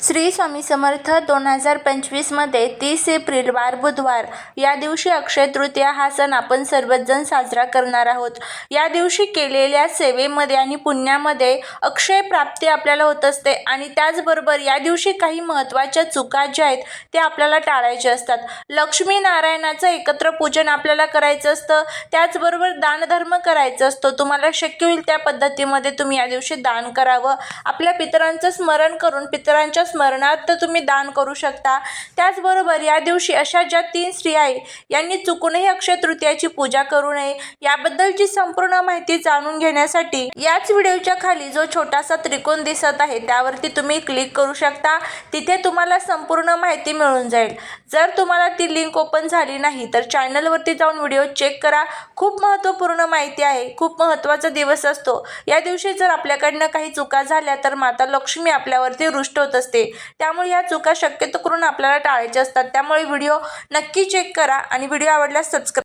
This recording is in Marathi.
श्री स्वामी समर्थ 2025मध्ये 30 एप्रिल वार बुधवार या दिवशी अक्षय तृतीया हा सण आपण सर्वजण साजरा करणार आहोत। या दिवशी केलेल्या सेवेमध्ये आणि पुण्यामध्ये अक्षय प्राप्ती आपल्याला होत असते आणि त्याचबरोबर या दिवशी काही महत्त्वाच्या चुका ज्या आहेत ते आपल्याला टाळायचे असतात। लक्ष्मी नारायणाचं एकत्र पूजन आपल्याला करायचं असतं, त्याचबरोबर दानधर्म करायचा असतो। तुम्हाला शक्य होईल त्या पद्धतीमध्ये तुम्ही या दिवशी दान करावं। आपल्या पितरांचं स्मरण करून पितरांच्या स्मरणार्थ तुम्ही दान करू शकता। त्याचबरोबर या दिवशी अशा ज्या 3 स्त्रिया आहेत यांनी चुकूनही अक्षय तृतीयाची पूजा करू नये याबद्दलची संपूर्ण माहिती जाणून घेण्यासाठी याच व्हिडिओच्या खाली जो छोटासा त्रिकोण दिसत आहे त्यावरती तुम्ही क्लिक करू शकता। तिथे तुम्हाला संपूर्ण माहिती मिळून जाईल। जर तुम्हाला ती लिंक ओपन झाली नाही तर चॅनलवरती जाऊन व्हिडिओ चेक करा। खूप महत्त्वपूर्ण माहिती आहे, खूप महत्त्वाचा दिवस असतो। या दिवशी जर आपल्याकडनं काही चुका झाल्या तर माता लक्ष्मी आपल्यावरती रुष्ट होत असते, त्यामुळे या चुका शक्यतो करून आपल्याला टाळायच्या असतात। त्यामुळे व्हिडिओ नक्की चेक करा आणि व्हिडिओ आवडल्यास सबस्क्राईब